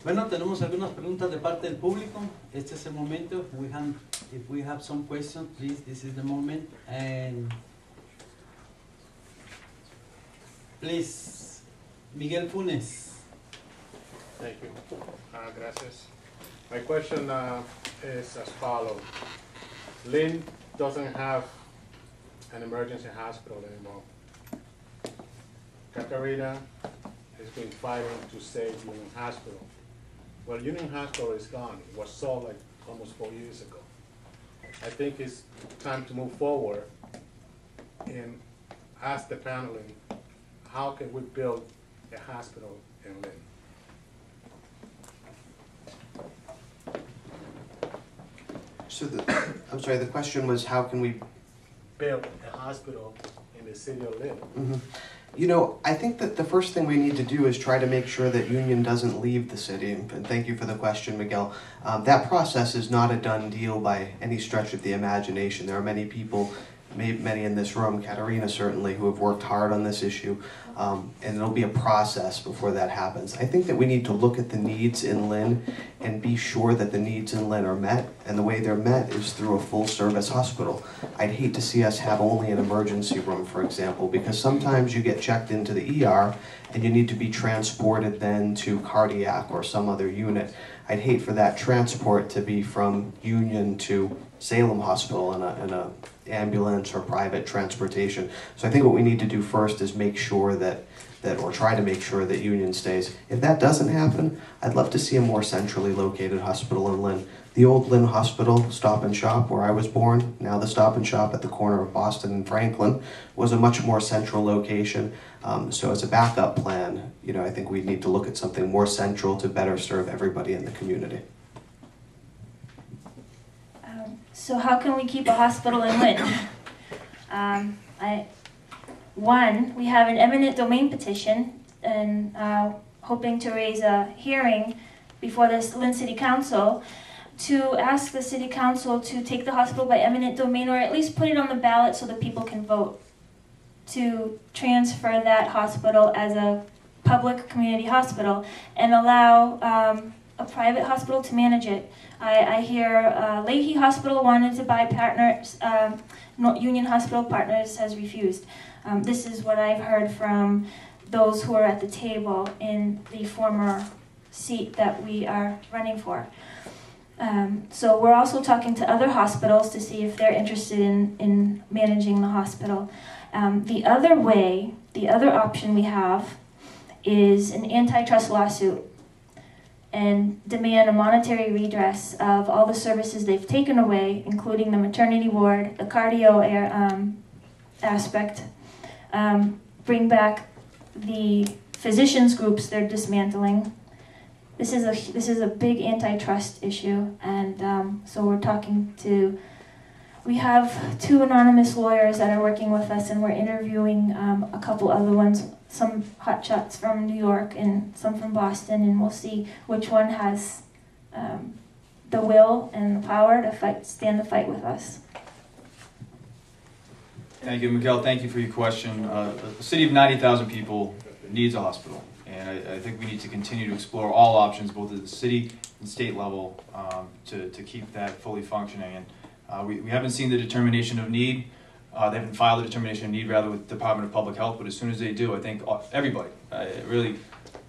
Bueno, tenemos algunas preguntas de parte del público. Este es el momento. If we have some questions, please, this is the moment. And please, Miguel Funes. Thank you. Gracias. My question is as follows. Lynn doesn't have an emergency hospital anymore. Katarina has been fighting to save Union Hospital. Well, Union Hospital is gone. It was sold like almost 4 years ago. I think it's time to move forward and ask the paneling, how can we build a hospital in Lynn? So I'm sorry, the question was how can we build a hospital in the city of Lynn? Mm-hmm. You know, I think that the first thing we need to do is try to make sure that Union doesn't leave the city. And thank you for the question, Miguel. That process is not a done deal by any stretch of the imagination. There are many people, many in this room, Katarina certainly, who have worked hard on this issue. And it'll be a process before that happens. I think that we need to look at the needs in Lynn and be sure that the needs in Lynn are met. And the way they're met is through a full-service hospital. I'd hate to see us have only an emergency room, for example, because sometimes you get checked into the ER and you need to be transported then to cardiac or some other unit. I'd hate for that transport to be from Union to Salem Hospital in a ambulance or private transportation. So I think what we need to do first is make sure that or try to make sure that Union stays. If that doesn't happen, I'd love to see a more centrally located hospital in Lynn. The old Lynn Hospital, Stop and Shop, where I was born, now the Stop and Shop at the corner of Boston and Franklin, was a much more central location. So as a backup plan, you know, I think we need to look at something more central to better serve everybody in the community. So how can we keep a hospital in Lynn? One, we have an eminent domain petition and hoping to raise a hearing before the Lynn City Council to ask the City Council to take the hospital by eminent domain, or at least put it on the ballot so that people can vote to transfer that hospital as a public community hospital and allow a private hospital to manage it. I hear Leahy Hospital wanted to buy Partners, Union Hospital Partners has refused. This is what I've heard from those who are at the table in the former seat that we are running for. So we're also talking to other hospitals to see if they're interested in managing the hospital. The other option we have is an antitrust lawsuit and demand a monetary redress of all the services they've taken away, including the maternity ward, the cardio aspect, bring back the physicians groups they're dismantling. This is a big antitrust issue, and so we're talking to. We have 2 anonymous lawyers that are working with us, and we're interviewing a couple other ones, some hotshots from New York and some from Boston, and we'll see which one has the will and the power to stand the fight with us. Thank you, Miguel. Thank you for your question. A city of 90,000 people needs a hospital, and I think we need to continue to explore all options, both at the city and state level, to keep that fully functioning. And we haven't seen the determination of need. They haven't filed a determination of need, rather, with the Department of Public Health, but as soon as they do, I think everybody, really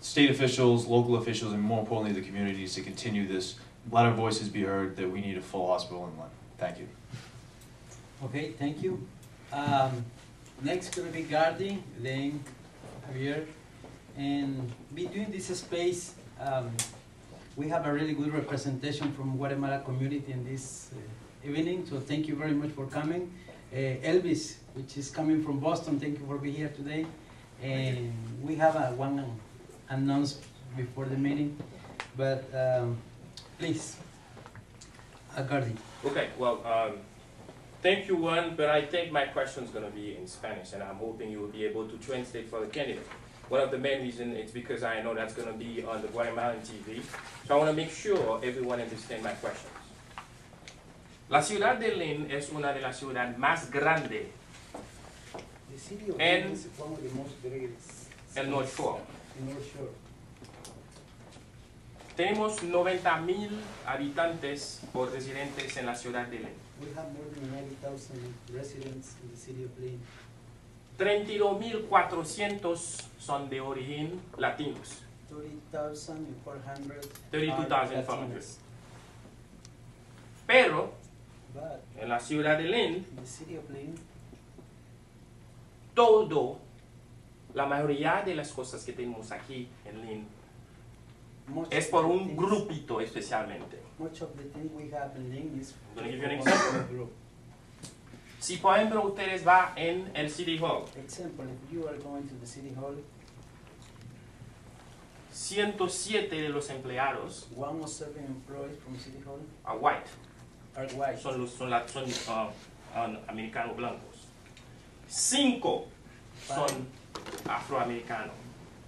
state officials, local officials, and more importantly the community, needs to continue this. Let our voices be heard that we need a full hospital in Lynn. Thank you. Okay, thank you. Next going to be Gardy, Lynn, Javier. And between this space, we have a really good representation from Guatemala community in this evening, so thank you very much for coming. Elvis, which is coming from Boston, thank you for being here today. And we have one announcement before the meeting, but please, Gardy. Okay, well, thank you, Juan, but I think my question is going to be in Spanish, and I'm hoping you will be able to translate for the candidate. One of the main reasons is because I know that's going to be on the Guatemalan TV, so I want to make sure everyone understands my questions. La ciudad de Lynn es una de las ciudades más grandes en el North Shore. Tenemos 90,000 habitantes o residentes en la ciudad de Lynn. We have more than 90,000 residents in the city of Lynn. 32,400 son de origen latinos. 30,400. 32,400. Pero But en la ciudad de Lynn, in the city of Lynn, la mayoría de las cosas que tenemos aquí en Lynn much es of por the un things- grupito especialmente. Much of the things we have in Lynn is I'm gonna give you an for one example. group. Si por ejemplo ustedes van en el City Hall, Example, if you are going to the city hall, 107 de los empleados 107 employees from city hall are white, are white. son americanos blancos. 5 son afroamericanos.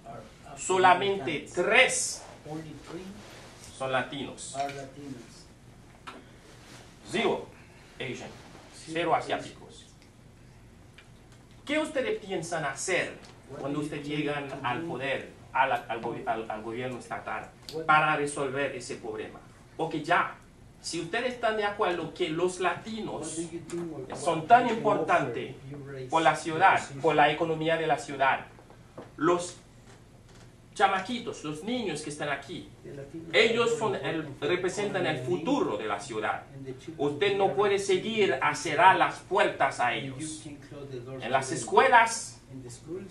Are Solamente African-Americans. 3 Only 3 son latinos. are Latinos. 0 Asian. 0 asiáticos. ¿Qué ustedes piensan hacer cuando ustedes llegan al poder, al gobierno estatal, para resolver ese problema? Porque ya, si ustedes están de acuerdo que los What latinos do you think what son tan you can importantes offer if you raise por la the ciudad, position? por la economía de la ciudad, los chamaquitos, los niños que están aquí, The Latinos ellos are very important for the representan el economy futuro de la ciudad. and the children Usted no are- puede seguir a cerrar las puertas a and you ellos. can close the doors En to las them. escuelas, In the schools,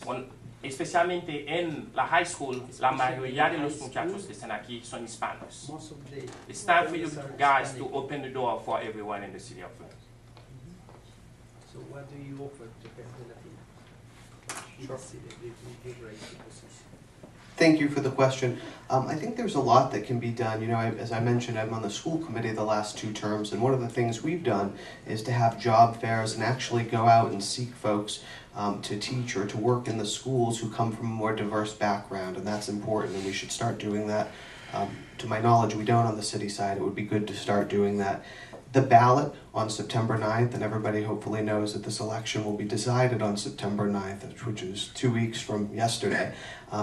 especialmente en la high school, la mayoría de los muchachos que están aquí son hispanos. most of the It's time for you students are guys to Hispanic. open the door for everyone in the city of Lynn. So what do you offer to help the Latinos? In the city, if you raise the position. Thank you for the question. I think there's a lot that can be done. You know, as I mentioned, I'm on the school committee the last 2 terms, and one of the things we've done is to have job fairs and actually go out and seek folks to teach or to work in the schools who come from a more diverse background, and that's important, and we should start doing that. To my knowledge, we don't on the city side. It would be good to start doing that. The ballot on September 9th, and everybody hopefully knows that this election will be decided on September 9th, which is 2 weeks from yesterday,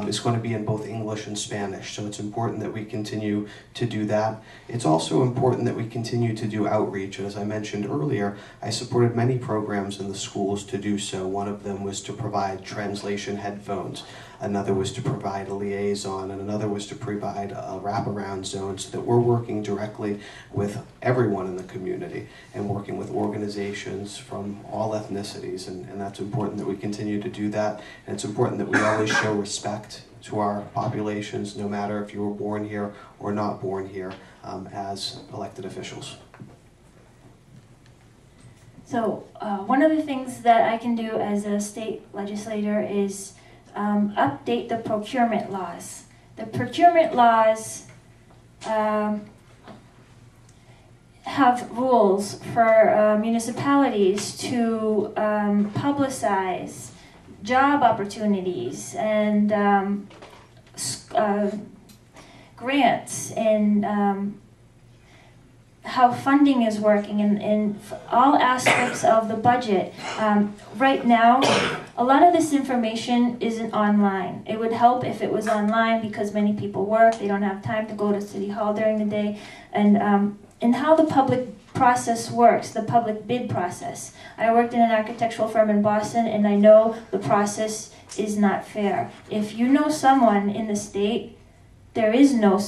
is going to be in both English and Spanish. So it's important that we continue to do that. It's also important that we continue to do outreach. And as I mentioned earlier, I supported many programs in the schools to do so. One of them was to provide translation headphones. Another was to provide a liaison, and another was to provide a wraparound zone, so that we're working directly with everyone in the community and working with organizations from all ethnicities, and that's important that we continue to do that. And it's important that we always show respect to our populations, no matter if you were born here or not born here, as elected officials. So one of the things that I can do as a state legislator is update the procurement laws. The procurement laws have rules for municipalities to publicize job opportunities and grants and how funding is working in all aspects of the budget. Right now, a lot of this information isn't online. It would help if it was online because many people work, they don't have time to go to City Hall during the day, and how the public process works, the public bid process. I worked in an architectural firm in Boston, and I know the process is not fair. If you know someone in the state, there is no,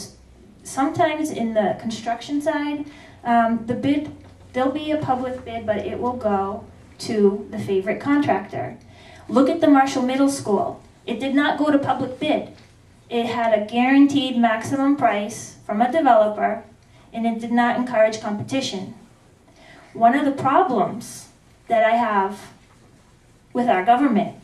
sometimes in the construction side, the bid, there'll be a public bid, but it will go to the favorite contractor. Look at the Marshall Middle School. It did not go to public bid. It had a guaranteed maximum price from a developer, and it did not encourage competition. One of the problems that I have with our government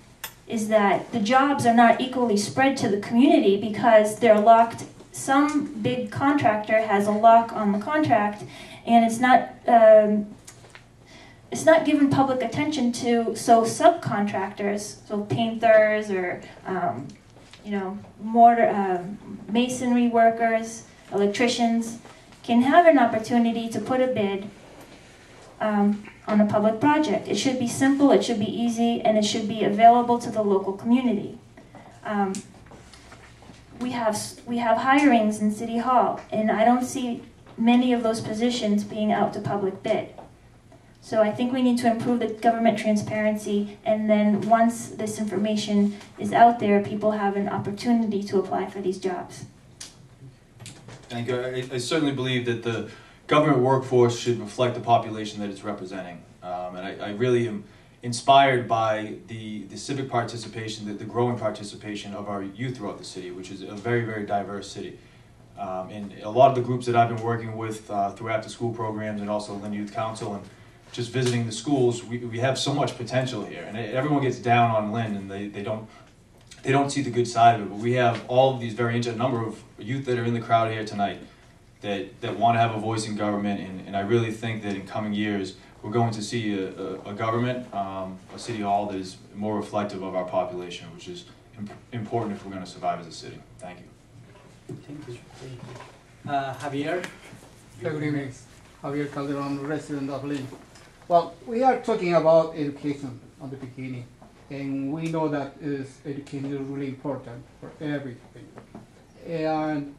is that the jobs are not equally spread to the community because they're locked. Some big contractor has a lock on the contract, and it's not given public attention to. So subcontractors, so painters or mortar, masonry workers, electricians, can have an opportunity to put a bid on a public project. It should be simple, it should be easy, and it should be available to the local community. we have hirings in City Hall, and I don't see many of those positions being out to public bid. So I think we need to improve the government transparency, and then once this information is out there, people have an opportunity to apply for these jobs. Thank you. I certainly believe that the government workforce should reflect the population that it's representing. And I really am inspired by the civic participation, the growing participation of our youth throughout the city, which is a very, very diverse city. And a lot of the groups that I've been working with through after-school programs and also Lynn Youth Council and just visiting the schools, we have so much potential here. And everyone gets down on Lynn and they don't see the good side of it. But we have all of these a number of youth that are in the crowd here tonight that want to have a voice in government. And I really think that in coming years, we're going to see a government, a city hall that is more reflective of our population, which is important if we're going to survive as a city. Thank you. Thank you. Javier? Good evening. Javier Calderon, resident of Lynn. Well, we are talking about education at the beginning, and we know that education is really important for everything. And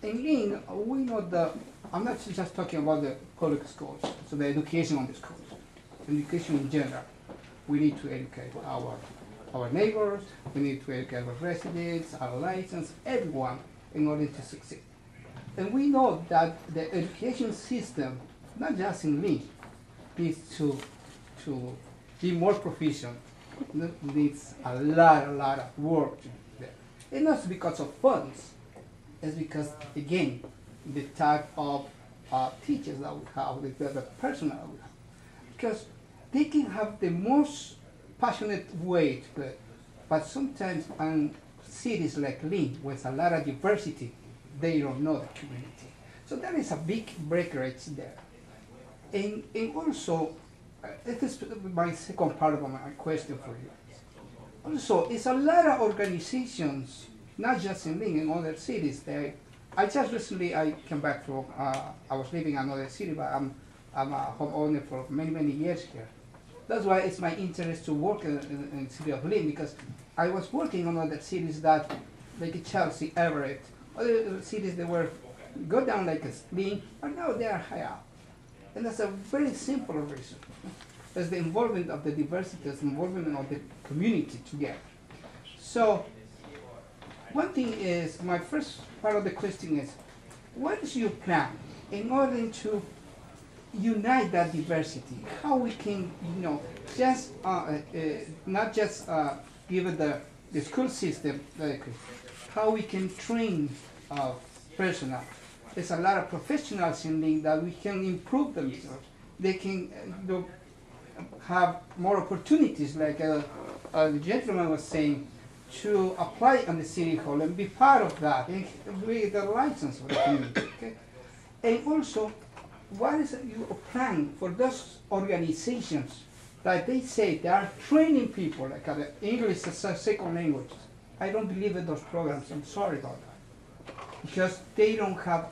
in Lynn, we know that I'm not just talking about the public schools, so the education on the schools, education in general. We need to educate our neighbors, we need to educate our residents, our license, everyone in order to succeed. And we know that the education system, not just in Lynn, needs to be more proficient. It needs a lot of work to do there. And not because of funds, it's because, again, the type of teachers that we have, the personnel that we have. Because they can have the most passionate way to do it, but sometimes in cities like Lynn, with a lot of diversity, they don't know the community. So that is a big breakage there. And also, it is my second part of my question for you. Also, it's a lot of organizations, not just in Lynn, in other cities. I just recently, I came back from, I was living in another city, but I'm a homeowner for many years here. That's why it's my interest to work in the city of Lynn, because I was working on other cities that, like Chelsea, Everett, other cities that were go down like Lynn, but now they are high up. And that's a very simple reason. That's the involvement of the diversity, the involvement of the community together. So, one thing is, my first part of the question is, what is your plan in order to unite that diversity? How we can, just not just give it the school system, how we can train personnel. There's a lot of professionals in Lynn that we can improve themselves. They can have more opportunities, like the gentleman was saying, to apply on the city hall and be part of that, and with the license of the community. Okay? And also, what is your plan for those organizations that they say they are training people, like English as a second language? I don't believe in those programs. I'm sorry about that. Because they don't have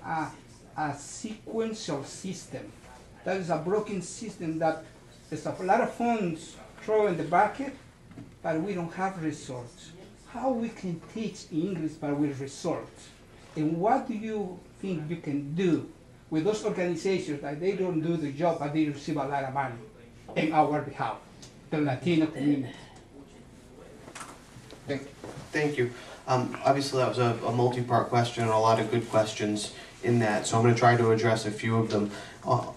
a sequential system. That is a broken system that there's a lot of funds thrown in the bucket, but we don't have results. How we can teach English but with results? And what do you think you can do with those organizations that they don't do the job but they receive a lot of money in our behalf, the Latino community? Thank you. Thank you. Obviously, that was a multi-part question and a lot of good questions in that, so I'm going to try to address a few of them.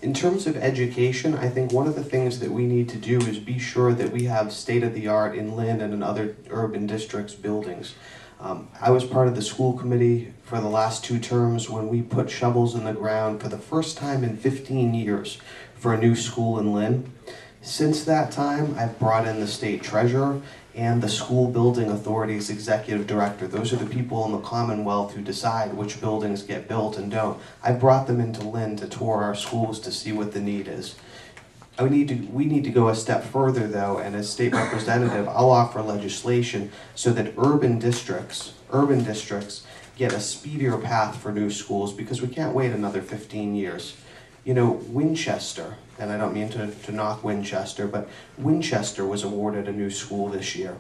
In terms of education, I think one of the things that we need to do is be sure that we have state-of-the-art in Lynn and in other urban districts buildings. I was part of the school committee for the last 2 terms when we put shovels in the ground for the first time in 15 years for a new school in Lynn. Since that time, I've brought in the state treasurer and the school building authority's executive director. Those are the people in the Commonwealth who decide which buildings get built and don't. I brought them into Lynn to tour our schools to see what the need is. We need to go a step further though, and as state representative, I'll offer legislation so that urban districts get a speedier path for new schools, because we can't wait another 15 years. You know, Winchester, and I don't mean to knock Winchester, but Winchester was awarded a new school this year.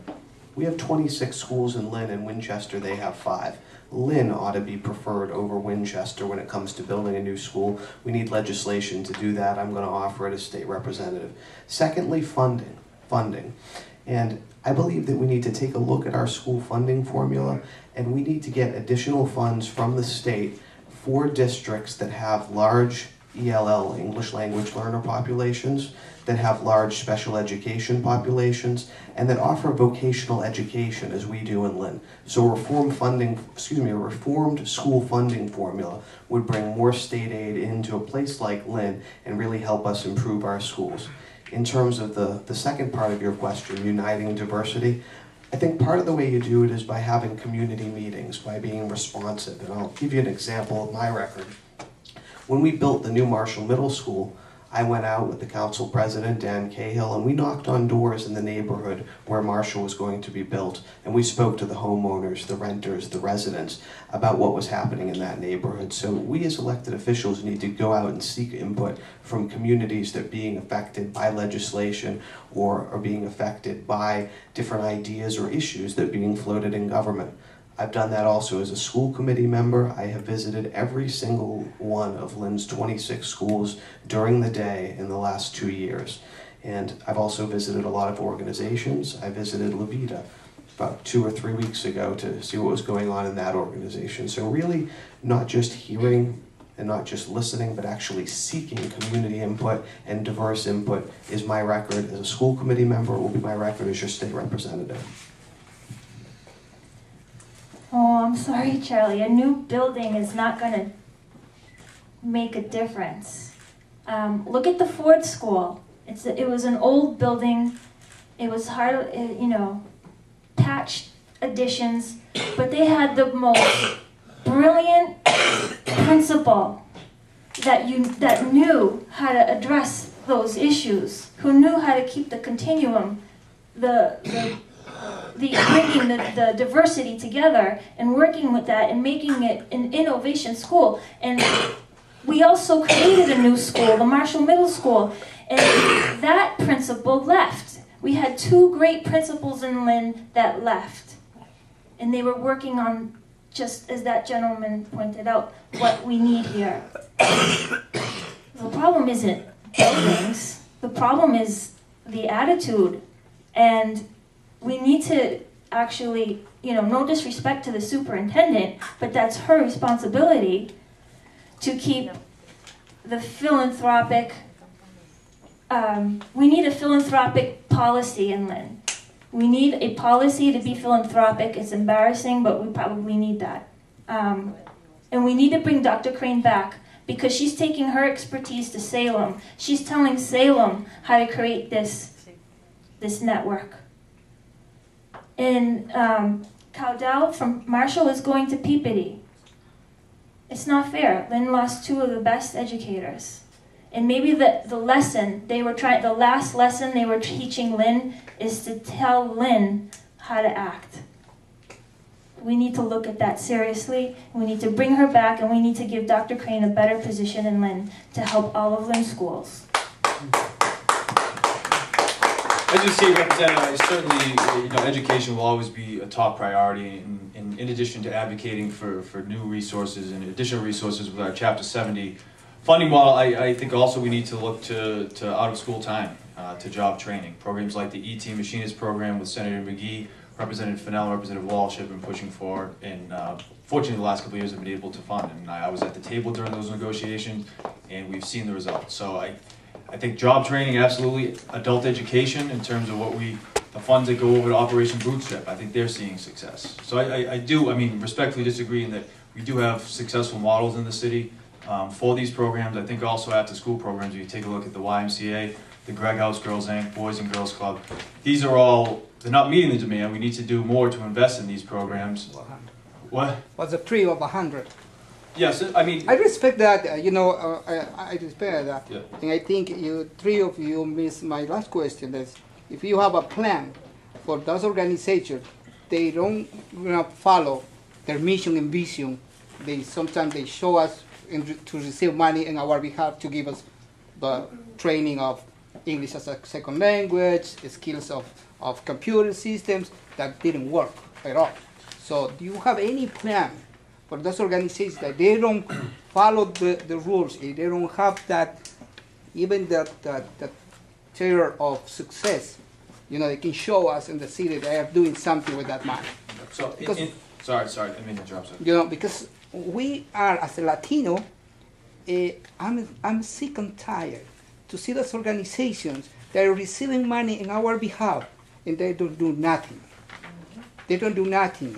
We have 26 schools in Lynn, and Winchester they have 5. Lynn ought to be preferred over Winchester when it comes to building a new school. We need legislation to do that. I'm going to offer it as state representative. Secondly, funding. And I believe that we need to take a look at our school funding formula, and we need to get additional funds from the state for districts that have large ELL, English language learner populations, that have large special education populations, and that offer vocational education as we do in Lynn. So a reformed school funding formula would bring more state aid into a place like Lynn and really help us improve our schools. In terms of the second part of your question, uniting diversity, I think part of the way you do it is by having community meetings, by being responsive. And I'll give you an example of my record. When we built the new Marshall Middle School, I went out with the council president, Dan Cahill, and we knocked on doors in the neighborhood where Marshall was going to be built. And we spoke to the homeowners, the renters, the residents about what was happening in that neighborhood. So we as elected officials need to go out and seek input from communities that are being affected by legislation or are being affected by different ideas or issues that are being floated in government. I've done that also as a school committee member. I have visited every single one of Lynn's 26 schools during the day in the last 2 years. And I've also visited a lot of organizations. I visited Levita about 2 or 3 weeks ago to see what was going on in that organization. So really not just hearing and not just listening, but actually seeking community input and diverse input is my record as a school committee member. It will be my record as your state representative. Oh, I'm sorry, Charlie. A new building is not going to make a difference. Look at the Ford School. It was an old building. It was hard, patched additions, but they had the most brilliant principal that knew how to address those issues, who knew how to keep the continuum, bringing the diversity together and working with that and making it an innovation school. And we also created a new school, the Marshall Middle School, and that principal left. We had 2 great principals in Lynn that left. And they were working on, just as that gentleman pointed out, what we need here. The problem isn't buildings. The problem is the attitude. And we need to actually, no disrespect to the superintendent, but that's her responsibility to keep the philanthropic, we need a philanthropic policy in Lynn. We need a policy to be philanthropic. It's embarrassing, but we probably need that. And we need to bring Dr. Crane back because she's taking her expertise to Salem. She's telling Salem how to create this network. And Cowdell from Marshall is going to Peabody. It's not fair. Lynn lost 2 of the best educators. And maybe the last lesson they were teaching Lynn is to tell Lynn how to act. We need to look at that seriously. We need to bring her back, and we need to give Dr. Crane a better position in Lynn to help all of Lynn's schools. As you see, Representative, certainly, education will always be a top priority. In addition to advocating for new resources and additional resources with our Chapter 70 funding model, I think also we need to look to out-of-school time, to job training. Programs like the ET Machinist program with Senator McGee, Representative Fennell, and Representative Walsh have been pushing for, and fortunately the last couple of years have been able to fund. And I was at the table during those negotiations, and we've seen the results. So I think job training, absolutely. Adult education, in terms of the funds that go over to Operation Bootstrap, I think they're seeing success. So I respectfully disagree in that we do have successful models in the city for these programs. I think also after-school programs, if you take a look at the YMCA, the Greg House Girls Inc., Boys and Girls Club, these are all, they're not meeting the demand. We need to do more to invest in these programs. 100. What? What's a 3 of 100? Yes, I respect that, I respect that. Yeah. And I think 3 of you missed my last question. Is if you have a plan for those organizations, they don't follow their mission and vision. Sometimes they show us to receive money on our behalf to give us the training of English as a second language, skills of computer systems that didn't work at all. So do you have any plan for those organizations that they don't follow the rules, if they don't have that, even that terror of success, they can show us in the city they are doing something with that money. So, Because- sorry, I didn't mean to interrupt, sir. Because we are, as a Latino, I'm sick and tired to see those organizations that are receiving money in our behalf and they don't do nothing. They don't do nothing.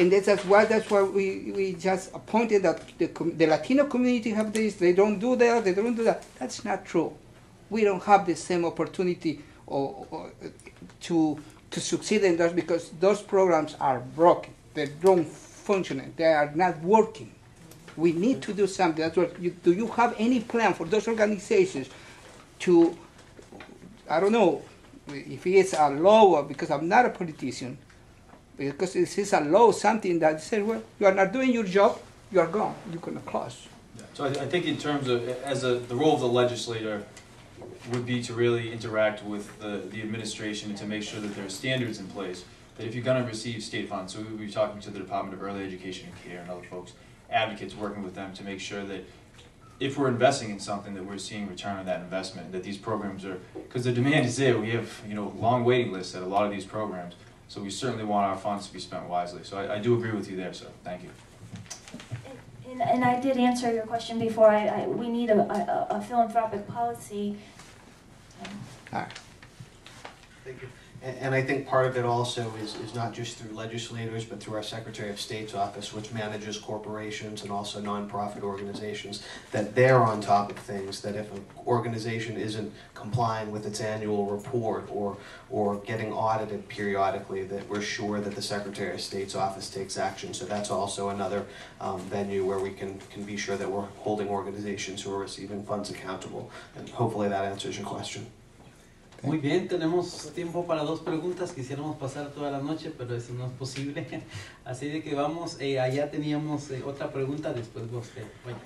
And that's why we just appointed that the Latino community have this, they don't do that, they don't do that. That's not true. We don't have the same opportunity to succeed in those because those programs are broken. They don't function. They are not working. We need to do something. That's what do you have any plan for those organizations to, I don't know, if it's a law, because I'm not a politician, because this is a law, something that says, well, you are not doing your job, you are gone, you're going to close. So I think in terms of, the role of the legislator would be to really interact with the administration and to make sure that there are standards in place, that if you're going to receive state funds, so we'll be talking to the Department of Early Education and Care and other folks, advocates working with them to make sure that if we're investing in something that we're seeing return on that investment, that these programs are, because the demand is there, we have long waiting lists at a lot of these programs, so we certainly want our funds to be spent wisely. So I do agree with you there, sir. Thank you. And I did answer your question before. We need a philanthropic policy. All right. Thank you. And I think part of it also is not just through legislators, but through our Secretary of State's office, which manages corporations and also nonprofit organizations, that they're on top of things, that if an organization isn't complying with its annual report or getting audited periodically, that we're sure that the Secretary of State's office takes action. So that's also another venue where we can be sure that we're holding organizations who are receiving funds accountable. And hopefully that answers your question. Muy bien, tenemos tiempo para 2 preguntas. Quisiéramos pasar toda la noche, pero eso no es posible. Así de que vamos, allá teníamos otra pregunta, después vos. Bueno.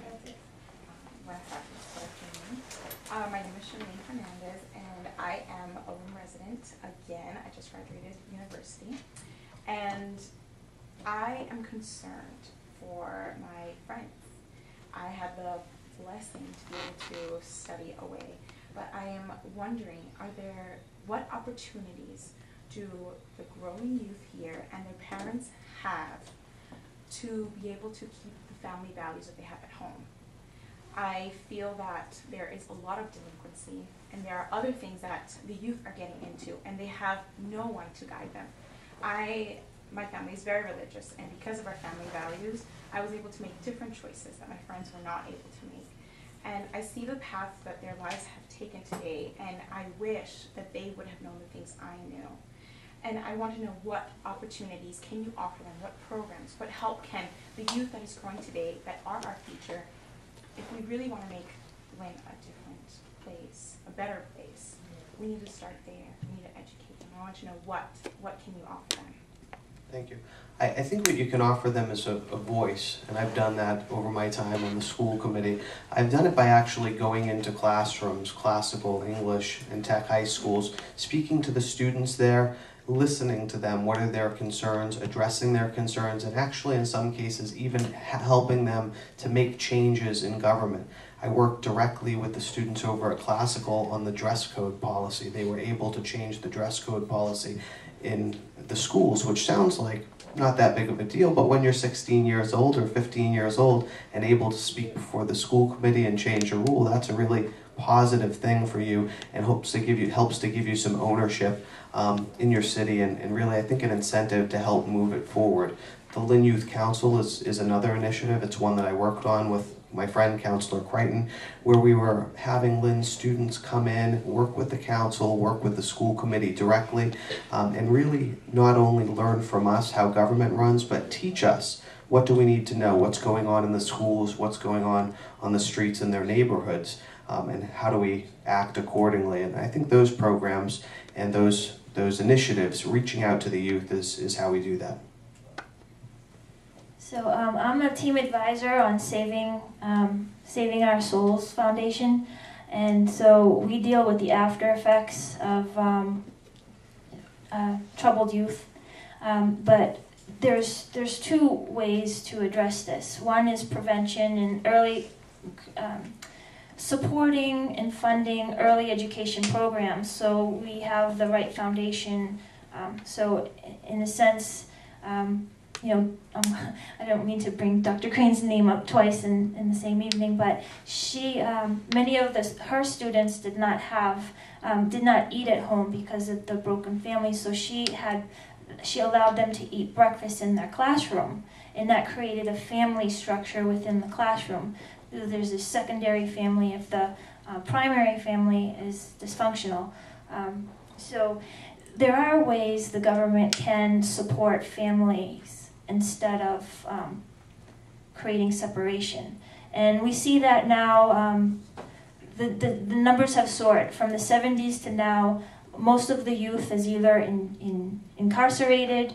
My name is Lynn Fernandez, and I am a Lynn resident. Again, I just graduated university, and I am concerned for my friends. I had the blessing to be able to study away. But I am wondering, what opportunities do the growing youth here and their parents have to be able to keep the family values that they have at home? I feel that there is a lot of delinquency and there are other things that the youth are getting into and they have no one to guide them. My family is very religious, and because of our family values, I was able to make different choices that my friends were not able to make. And I see the path that their lives have taken today, and I wish that they would have known the things I knew. And I want to know what opportunities can you offer them, what programs, what help can the youth that is growing today, that are our future, if we really want to make Lynn a different place, a better place, we need to start there. We need to educate them. I want to know what can you offer them. Thank you. I think what you can offer them is a voice, and I've done that over my time on the school committee. I've done it by actually going into classrooms, classical, English, and tech high schools, speaking to the students there, listening to them, what are their concerns, addressing their concerns, and actually in some cases even helping them to make changes in government. I worked directly with the students over at Classical on the dress code policy. They were able to change the dress code policy in the schools, which sounds like not that big of a deal, but when you're 16 years old or 15 years old and able to speak before the school committee and change a rule, that's a really positive thing for you and helps to give you some ownership in your city and really I think an incentive to help move it forward. The Lynn Youth Council is another initiative. It's one that I worked on with my friend, Councilor Crichton, where we were having Lynn students come in, work with the council, work with the school committee directly, and really not only learn from us how government runs, but teach us what do we need to know, what's going on in the schools, what's going on the streets in their neighborhoods, and how do we act accordingly. And I think those programs and those initiatives, reaching out to the youth, is how we do that. So I'm a team advisor on Saving Our Souls Foundation, and so we deal with the after effects of troubled youth. But there's two ways to address this. One is prevention and early supporting and funding early education programs, so we have the right foundation. So in a sense, you know, I don't mean to bring Dr. Crane's name up twice in the same evening, but she, many of her students did not eat at home because of the broken family, so she allowed them to eat breakfast in their classroom, and that created a family structure within the classroom. There's a secondary family if the primary family is dysfunctional. So there are ways the government can support families instead of creating separation. And we see that now, the numbers have soared. From the 70s to now, most of the youth is either incarcerated,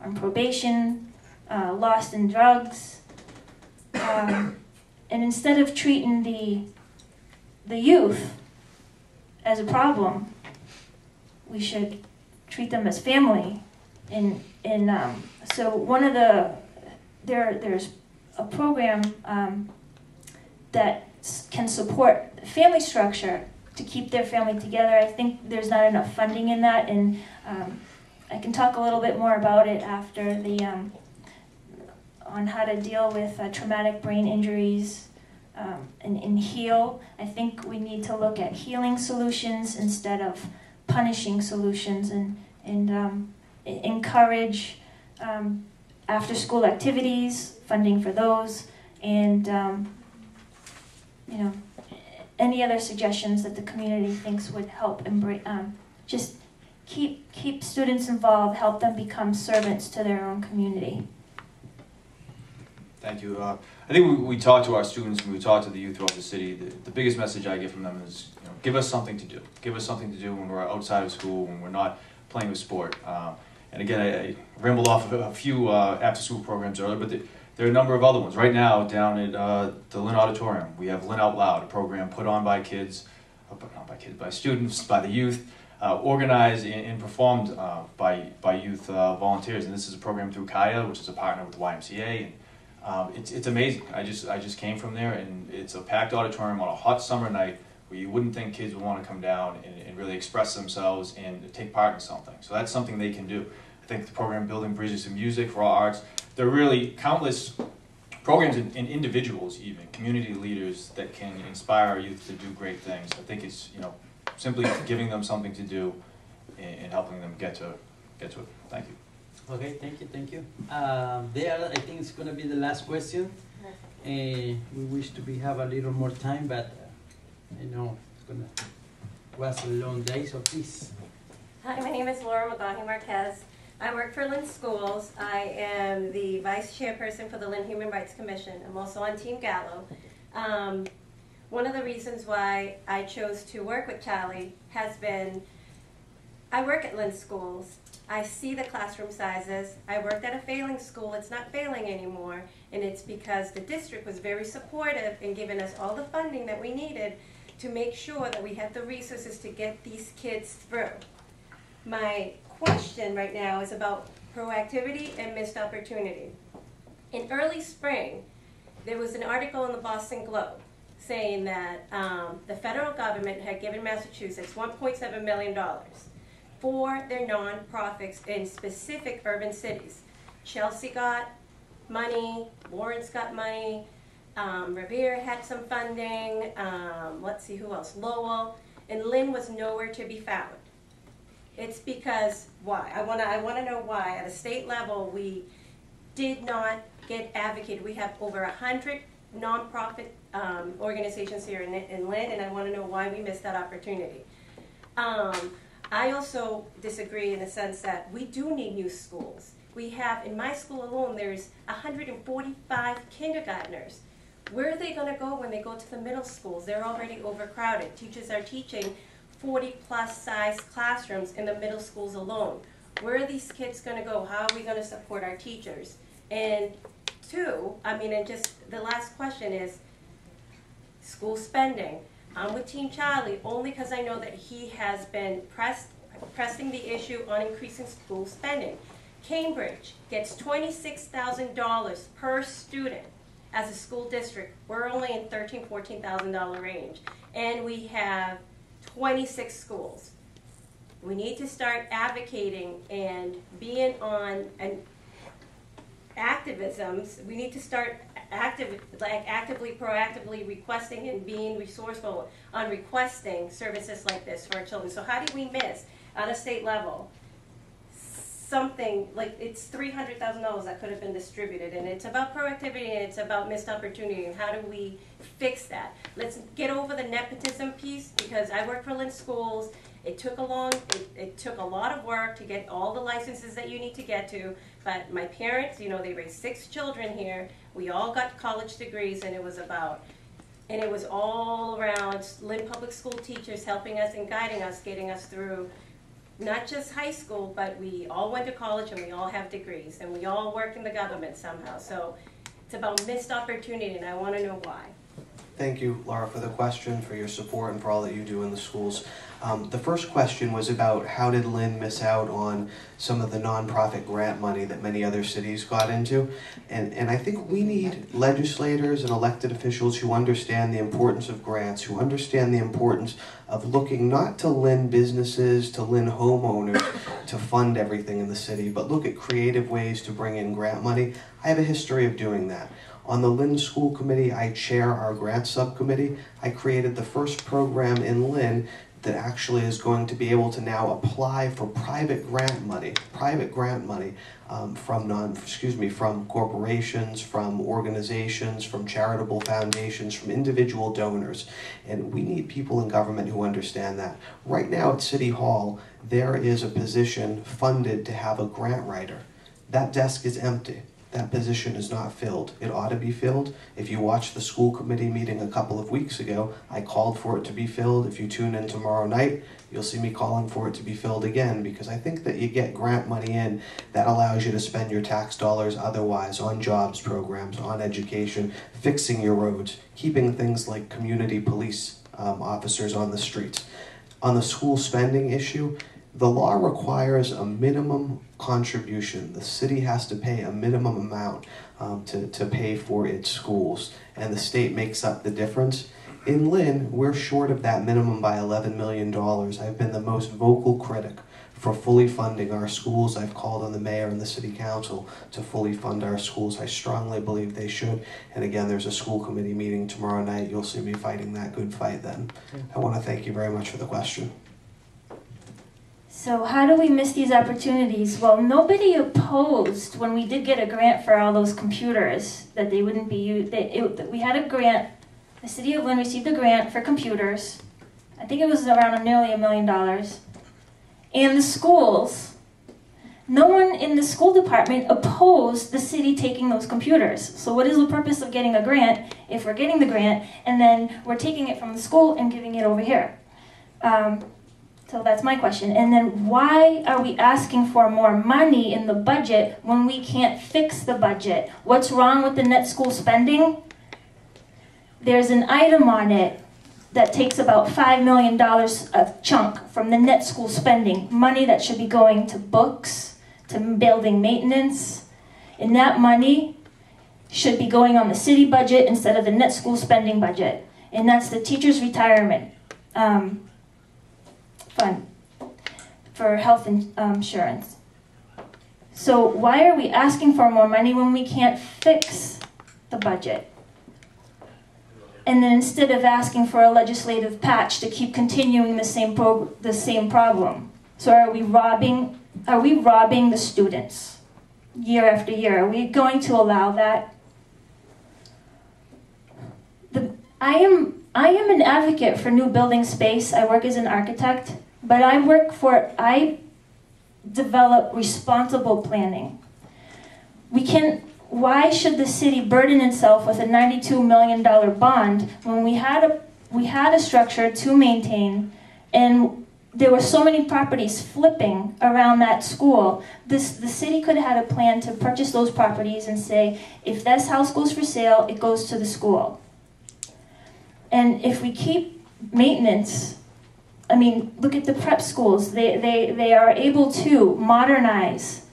on probation, lost in drugs. And instead of treating the youth as a problem, we should treat them as family. So one of there's a program that can support family structure to keep their family together. I think there's not enough funding in that, and I can talk a little bit more about it after on how to deal with traumatic brain injuries and heal. I think we need to look at healing solutions instead of punishing solutions, and encourage after-school activities, funding for those, and you know, any other suggestions that the community thinks would help just keep students involved, help them become servants to their own community. Thank you. I think we talk to our students and we talk to the youth throughout the city. The biggest message I get from them is, you know, give us something to do. Give us something to do when we're outside of school, when we're not playing a sport. And again, I rambled off of a few after-school programs earlier, but there are a number of other ones. Right now, down at the Lynn Auditorium, we have Lynn Out Loud, a program put on by kids, by students, by the youth, organized and performed by youth volunteers. And this is a program through Kaya, which is a partner with the YMCA. And it's amazing. I just came from there, and it's a packed auditorium on a hot summer night where you wouldn't think kids would want to come down and really express themselves and take part in something. So that's something they can do. I think the program Building Bridges to Music for All Arts, there are really countless programs and individuals, even community leaders, that can inspire our youth to do great things. I think it's, you know, simply giving them something to do and helping them get to it. Thank you. Okay, thank you. There, I think it's going to be the last question. We wish to have a little more time, but I know it was a long day, so please. Hi, my name is Laura McGaughy Marquez. I work for Lynn Schools. I am the vice chairperson for the Lynn Human Rights Commission. I'm also on Team Gallo. One of the reasons why I chose to work with Charlie has been, I work at Lynn Schools. I see the classroom sizes. I worked at a failing school. It's not failing anymore, and it's because the district was very supportive in giving us all the funding that we needed to make sure that we had the resources to get these kids through. My question right now is about proactivity and missed opportunity. In early spring, there was an article in the Boston Globe saying that the federal government had given Massachusetts $1.7 million for their nonprofits in specific urban cities. Chelsea got money, Lawrence got money, Revere had some funding, let's see who else, Lowell, and Lynn was nowhere to be found. It's because, why? I wanna know why. At a state level, we did not get advocated. We have over 100 nonprofit organizations here in Lynn, and I wanna know why we missed that opportunity. I also disagree in the sense that we do need new schools. We have, in my school alone, there's 145 kindergartners. Where are they going to go when they go to the middle schools? They're already overcrowded. Teachers are teaching 40-plus size classrooms in the middle schools alone. Where are these kids going to go? How are we going to support our teachers? And two, and just the last question is school spending. I'm with Team Charlie only because I know that he has been pressing the issue on increasing school spending. Cambridge gets $26,000 per student as a school district. We're only in $13,000, $14,000 range, and we have 26 schools. We need to start advocating and being on and activisms. We need to start actively, proactively requesting and being resourceful on requesting services like this for our children. So how do we miss, on a state level, something like it's $300,000 that could have been distributed, and it's about proactivity and it's about missed opportunity, and how do we fix that? Let's get over the nepotism piece, because I work for Lynn Schools. It took a lot of work to get all the licenses that you need to get to, but my parents, you know, they raised 6 children here. We all got college degrees, and it was all around Lynn Public School teachers helping us and guiding us, getting us through not just high school, but we all went to college and we all have degrees, and we all work in the government somehow. So it's about missed opportunity, and I want to know why. Thank you, Laura, for the question, for your support, and for all that you do in the schools. The first question was about how did Lynn miss out on some of the nonprofit grant money that many other cities got into. And I think we need legislators and elected officials who understand the importance of grants, who understand the importance of looking not to Lynn businesses, to Lynn homeowners to fund everything in the city, but look at creative ways to bring in grant money. I have a history of doing that. On the Lynn School Committee, I chair our grant subcommittee. I created the first program in Lynn that actually is going to be able to now apply for private grant money from corporations, from organizations, from charitable foundations, from individual donors. And we need people in government who understand that. Right now at City Hall, there is a position funded to have a grant writer. That desk is empty. That position is not filled. It ought to be filled. If you watched the school committee meeting a couple of weeks ago, I called for it to be filled. If you tune in tomorrow night, you'll see me calling for it to be filled again, because I think that you get grant money in that allows you to spend your tax dollars otherwise on jobs programs, on education, fixing your roads, keeping things like community police officers on the streets. On the school spending issue, the law requires a minimum contribution. The city has to pay a minimum amount to pay for its schools, and the state makes up the difference. In Lynn, we're short of that minimum by $11 million. I've been the most vocal critic for fully funding our schools. I've called on the mayor and the city council to fully fund our schools. I strongly believe they should. And again, there's a school committee meeting tomorrow night. You'll see me fighting that good fight then. I want to thank you very much for the question. So how do we miss these opportunities? Well, nobody opposed when we did get a grant for all those computers that they wouldn't be used. We had a grant. The city of Lynn received a grant for computers. I think it was around nearly $1 million. And the schools, no one in the school department opposed the city taking those computers. So what is the purpose of getting a grant if we're getting the grant and then we're taking it from the school and giving it over here? So that's my question. And then why are we asking for more money in the budget when we can't fix the budget? What's wrong with the net school spending? There's an item on it that takes about $5 million a chunk from the net school spending, money that should be going to books, to building maintenance. And that money should be going on the city budget instead of the net school spending budget. And that's the teacher's retirement fund for health insurance. So why are we asking for more money when we can't fix the budget? And then instead of asking for a legislative patch to keep continuing the same problem. So are we robbing the students year after year? Are we going to allow that? I am an advocate for new building space. I work as an architect, but I develop responsible planning. Why should the city burden itself with a $92 million bond when we had a structure to maintain, and there were so many properties flipping around that school? The city could have had a plan to purchase those properties and say, if this house goes for sale, it goes to the school. And if we keep maintenance, I mean, look at the prep schools. They are able to modernize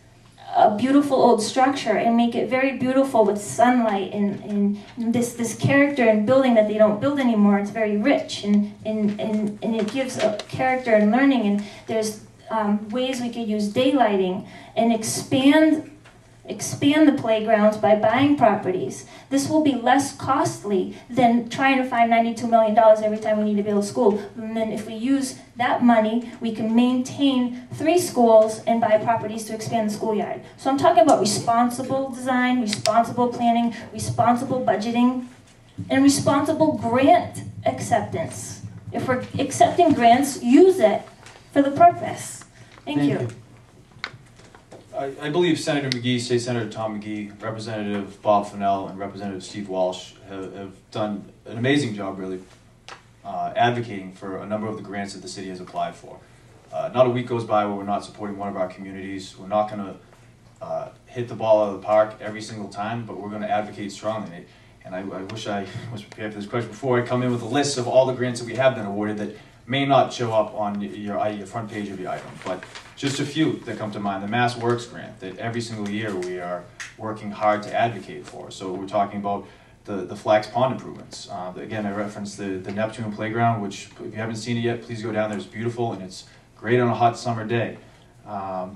a beautiful old structure and make it very beautiful with sunlight and this character and building that they don't build anymore. It's very rich and it gives a character and learning, and there's ways we could use daylighting and expand the playgrounds by buying properties. This will be less costly than trying to find $92 million every time we need to build a school. And then if we use that money, we can maintain 3 schools and buy properties to expand the schoolyard. So I'm talking about responsible design, responsible planning, responsible budgeting, and responsible grant acceptance. If we're accepting grants, use it for the purpose. Thank you. I believe Senator McGee, State Senator Tom McGee, Representative Bob Fennell, and Representative Steve Walsh have done an amazing job, really, advocating for a number of the grants that the city has applied for. Not a week goes by where we're not supporting one of our communities. We're not going to hit the ball out of the park every single time, but we're going to advocate strongly. And I wish I was prepared for this question before I come in with a list of all the grants that we have been awarded that may not show up on your front page of your item, but just a few that come to mind. The Mass Works grant that every single year we are working hard to advocate for. So we're talking about the Flax Pond improvements. Again, I referenced the Neptune Playground, which if you haven't seen it yet, please go down there. It's beautiful and it's great on a hot summer day.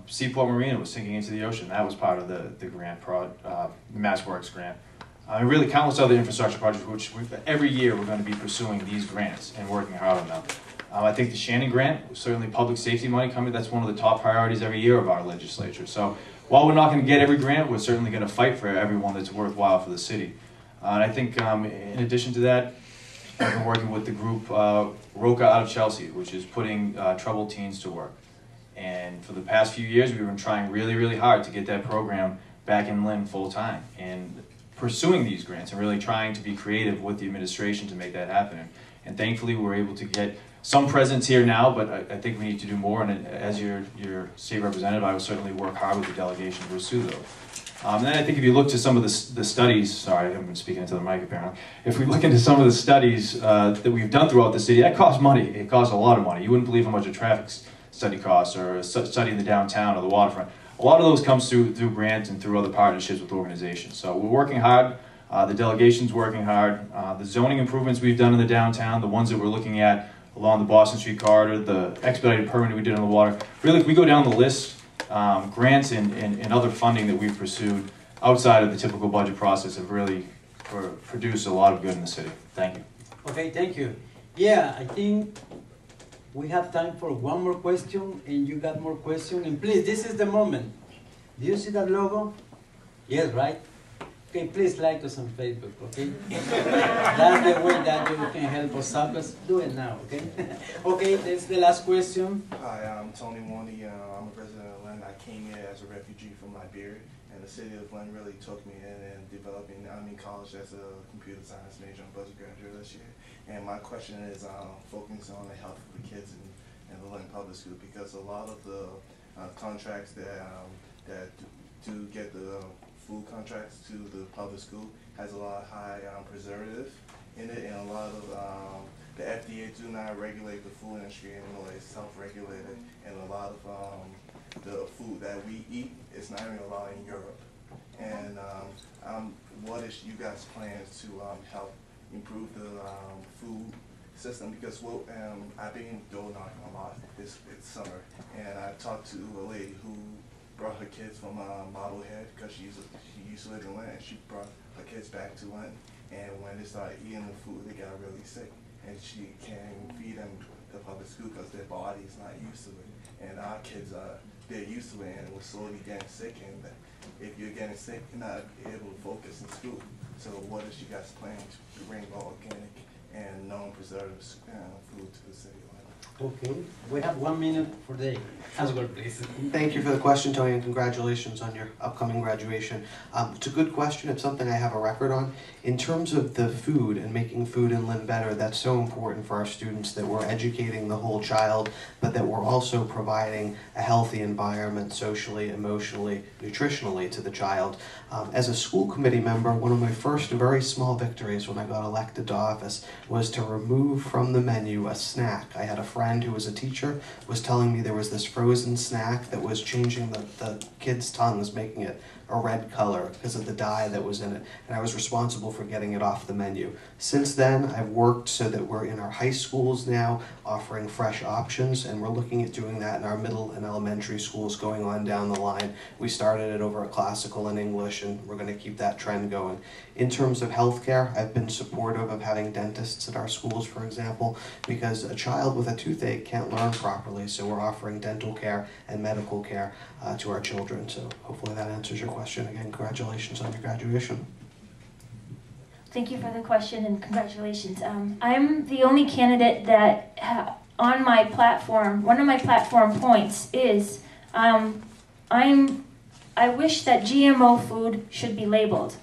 Seaport Marina was sinking into the ocean. That was part of the grant, the Mass Works grant. And really countless other infrastructure projects, which every year we're going to be pursuing these grants and working hard on them. I think the Shannon grant, certainly public safety money coming, that's one of the top priorities every year of our legislature. So while we're not going to get every grant, we're certainly going to fight for every one that's worthwhile for the city. And I think in addition to that, I've been working with the group Roca out of Chelsea, which is putting troubled teens to work. And for the past few years, we've been trying really, really hard to get that program back in Lynn full time. And pursuing these grants and really trying to be creative with the administration to make that happen. And thankfully, we're able to get some presence here now, but I think we need to do more. And as your state representative, I will certainly work hard with the delegation to pursue those. And then I think if you look to some of the studies, sorry, I haven't been speaking into the mic apparently. If we look into some of the studies that we've done throughout the city, that costs money. It costs a lot of money. You wouldn't believe how much a traffic study costs, or a study in the downtown or the waterfront. A lot of those comes through grants and through other partnerships with organizations. So we're working hard. The delegation's working hard. The zoning improvements we've done in the downtown, the ones that we're looking at along the Boston Street corridor, the expedited permit we did on the water. Really, if we go down the list, grants and other funding that we've pursued outside of the typical budget process have really produced a lot of good in the city. Thank you. Okay, thank you. Yeah, I think we have time for one more question, and you got more questions. And please, this is the moment. Do you see that logo? Yes, right? Okay, please like us on Facebook, okay? That's the way that you can help us out. Let's do it now, okay? Okay, that's the last question. Hi, I'm Tony Warney. I'm a resident of Lynn. I came here as a refugee from Liberia, and the city of Lynn really took me in and developing. I'm in college as a computer science major and budget graduate this year. And my question is focusing on the health of the kids in the Lynn Public School, because a lot of the contracts that do get the food contracts to the public school has a lot of high preservative in it, and a lot of the FDA do not regulate the food industry anymore. It's self-regulated, and a lot of the food that we eat is not even allowed in Europe. And what is you guys' plans to help improve the food system? Because I've been door knocking a lot this summer, and I talked to a lady who brought her kids from Marblehead, because she used to live in Lynn, and she brought her kids back to Lynn. And when they started eating the food, they got really sick, and she can't feed them the public school because their body is not used to it. And our kids they're used to it, and we're slowly getting sick. And if you're getting sick, you're not able to focus in school. So what is you guys planning to bring more organic and non-preservative food to the city? Okay, we have 1 minute for the answer, please. Thank you for the question, Tony, and congratulations on your upcoming graduation. It's a good question. It's something I have a record on. In terms of the food and making food in Lynn better, that's so important for our students, that we're educating the whole child, but that we're also providing a healthy environment socially, emotionally, nutritionally to the child. As a school committee member, one of my first very small victories when I got elected to office was to remove from the menu a snack. I had a friend who was a teacher was telling me there was this frozen snack that was changing the kids' tongues, making it a red color because of the dye that was in it, and I was responsible for getting it off the menu. Since then, I've worked so that we're in our high schools now offering fresh options, and we're looking at doing that in our middle and elementary schools going on down the line. We started it over at Classical and English, and we're going to keep that trend going. In terms of healthcare, I've been supportive of having dentists at our schools, for example, because a child with a toothache can't learn properly, so we're offering dental care and medical care to our children. So hopefully that answers your question. Again, congratulations on your graduation. Thank you for the question and congratulations. I'm the only candidate that on my platform, one of my platform points is I wish that GMO food should be labeled.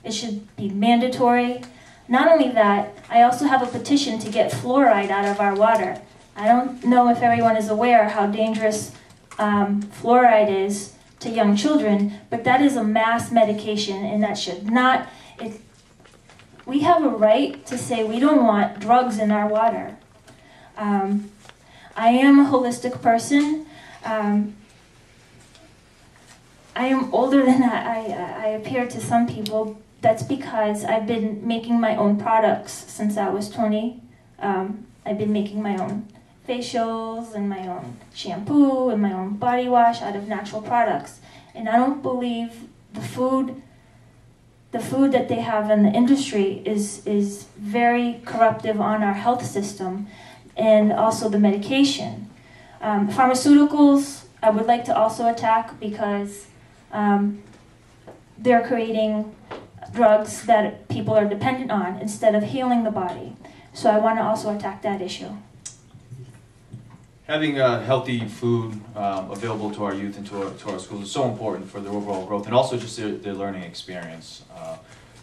It should be mandatory. Not only that, I also have a petition to get fluoride out of our water. I don't know if everyone is aware how dangerous fluoride is to young children, but that is a mass medication, and that should not. We have a right to say we don't want drugs in our water. I am a holistic person. I am older than I appear to some people. That's because I've been making my own products since I was 20. I've been making my own facials and my own shampoo and my own body wash out of natural products. And I don't believe the food that they have in the industry is very corruptive on our health system, and also the medication. Pharmaceuticals, I would like to also attack because they're creating drugs that people are dependent on instead of healing the body. So I want to also attack that issue. Having healthy food available to our youth and to our schools is so important for their overall growth and also just their learning experience.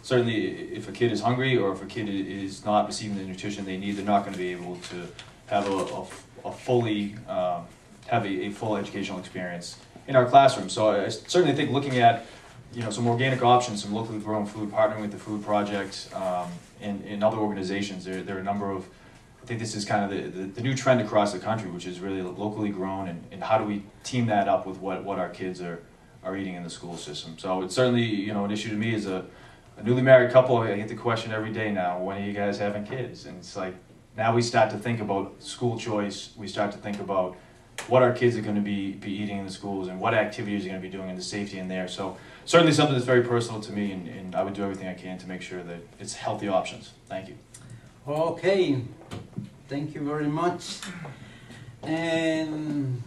Certainly, if a kid is hungry or if a kid is not receiving the nutrition they need, they're not going to be able to have a full educational experience in our classroom. So I certainly think looking at some organic options, some locally grown food, partnering with the Food Project and other organizations. There are a number of, I think this is kind of the new trend across the country, which is really locally grown, and how do we team that up with what our kids are eating in the school system. So it's certainly an issue to me as a newly married couple. I get the question every day now, when are you guys having kids? And it's like, now we start to think about school choice, we start to think about what our kids are going to be eating in the schools and what activities they're going to be doing and the safety in there. So certainly something that's very personal to me, and I would do everything I can to make sure that it's healthy options. Thank you. Okay, thank you very much. And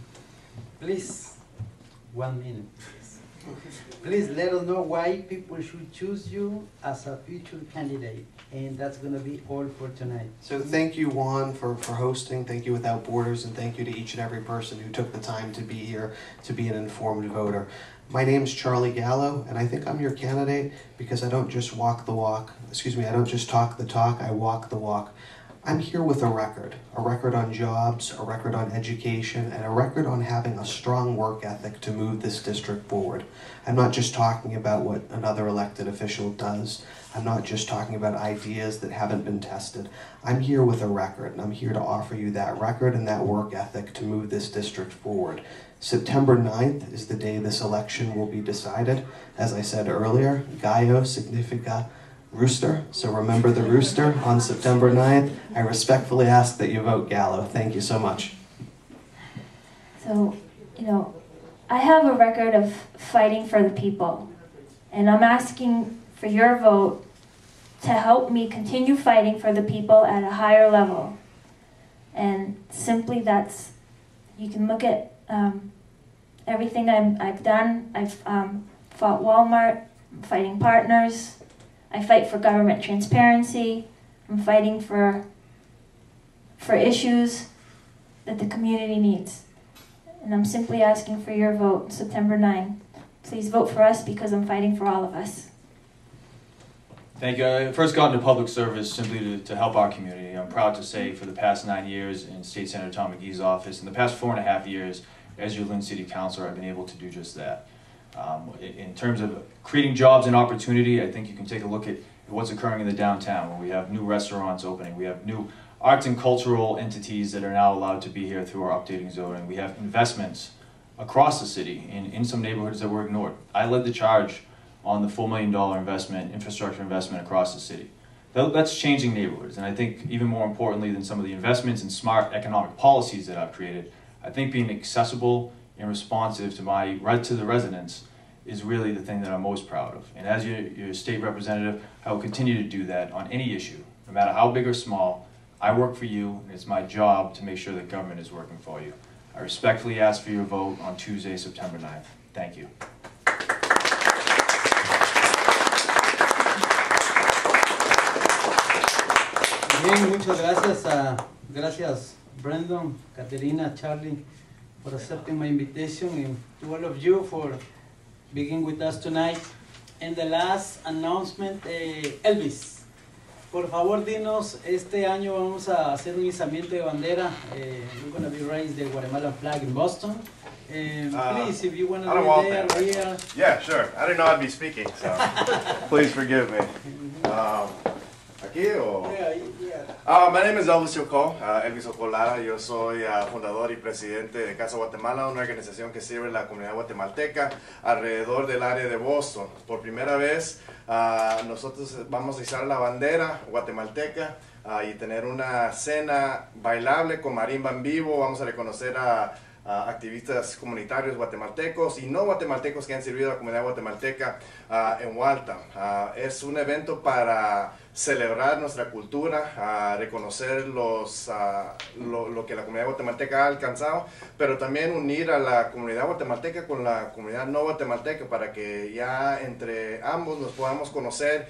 please, 1 minute. Please let us know why people should choose you as a future candidate. And that's going to be all for tonight. So thank you, Juan, for hosting. Thank you Without Borders, and thank you to each and every person who took the time to be here to be an informed voter. My name's Charlie Gallo, and I think I'm your candidate because I don't just walk the walk. Excuse me, I don't just talk the talk, I walk the walk. I'm here with a record on jobs, a record on education, and a record on having a strong work ethic to move this district forward. I'm not just talking about what another elected official does. I'm not just talking about ideas that haven't been tested. I'm here with a record, and I'm here to offer you that record and that work ethic to move this district forward. September 9th is the day this election will be decided. As I said earlier, Gallo significa rooster, so remember the rooster on September 9th. I respectfully ask that you vote Gallo. Thank you so much. So, I have a record of fighting for the people, and I'm asking for your vote to help me continue fighting for the people at a higher level. And simply you can look at everything I've done. I've fought Walmart, I'm fighting partners, I fight for government transparency, I'm fighting for issues that the community needs. And I'm simply asking for your vote September 9. Please vote for us because I'm fighting for all of us. Thank you. I first got into public service simply to help our community. I'm proud to say for the past 9 years in State Senator Tom McGee's office, in the past 4.5 years as your Lynn City Councilor, I've been able to do just that. In terms of creating jobs and opportunity, I think you can take a look at what's occurring in the downtown, where we have new restaurants opening, we have new arts and cultural entities that are now allowed to be here through our updating zoning. We have investments across the city in some neighborhoods that were ignored. I led the charge on the $4 million investment, infrastructure investment across the city. That's changing neighborhoods, and I think even more importantly than some of the investments and smart economic policies that I've created, I think being accessible and responsive to the residents is really the thing that I'm most proud of. And as your state representative, I will continue to do that on any issue, no matter how big or small. I work for you, and it's my job to make sure that government is working for you. I respectfully ask for your vote on Tuesday, September 9th. Thank you. Bien, muchas gracias. Gracias, Brandon, Caterina, Charlie, for accepting my invitation, and to all of you for being with us tonight. And the last announcement, Elvis, por favor dinos, este año vamos a hacer un izamiento de bandera. We're going to be raising the Guatemalan flag in Boston. Please, if you want to be there, here. Yeah, sure. I didn't know I'd be speaking, so please forgive me. Aquí o? My name is Elvis Ocolara. Yo soy fundador y presidente de Casa Guatemala, una organización que sirve a la comunidad guatemalteca alrededor del área de Boston. Por primera vez, nosotros vamos a izar la bandera guatemalteca y tener una cena bailable con marimba en vivo. Vamos a reconocer a activistas comunitarios guatemaltecos y no guatemaltecos que han servido a la comunidad guatemalteca en Waltham. Es un evento para celebrar nuestra cultura, reconocer lo que la comunidad guatemalteca ha alcanzado, pero también unir a la comunidad guatemalteca con la comunidad no guatemalteca para que ya entre ambos nos podamos conocer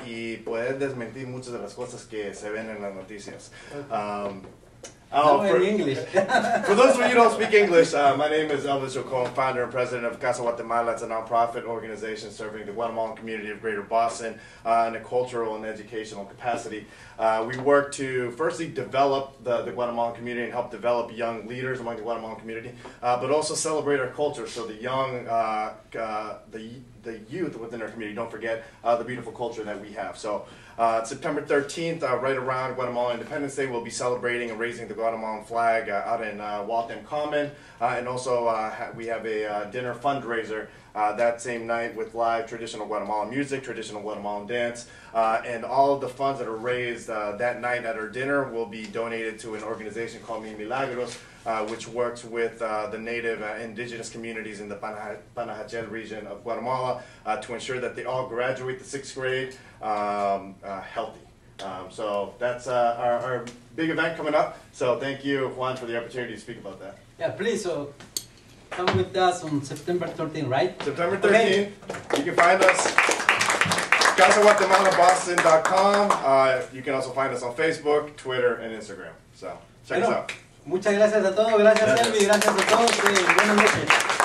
y poder desmentir muchas de las cosas que se ven en las noticias. In English. For those of you who don't speak English, my name is Elvis Chacon, founder and president of Casa Guatemala. It's a nonprofit organization serving the Guatemalan community of Greater Boston in a cultural and educational capacity. We work to firstly develop the Guatemalan community and help develop young leaders among the Guatemalan community, but also celebrate our culture so the young, the youth within our community don't forget the beautiful culture that we have. So September 13th, right around Guatemalan Independence Day, we'll be celebrating and raising the Guatemalan flag out in Waltham Common, and also we have a dinner fundraiser that same night with live traditional Guatemalan music, traditional Guatemalan dance, and all of the funds that are raised that night at our dinner will be donated to an organization called Mi Milagros, which works with the native indigenous communities in the Panajachel region of Guatemala to ensure that they all graduate the 6th grade healthy. So that's our big event coming up. So thank you, Juan, for the opportunity to speak about that. Yeah, please, so come with us on September 13th, right? September 13th. Okay. You can find us CasaGuatemalaBoston.com. You can also find us on Facebook, Twitter, and Instagram. So check us out. Muchas gracias a todos, gracias Elvi, gracias a todos, buenas noches.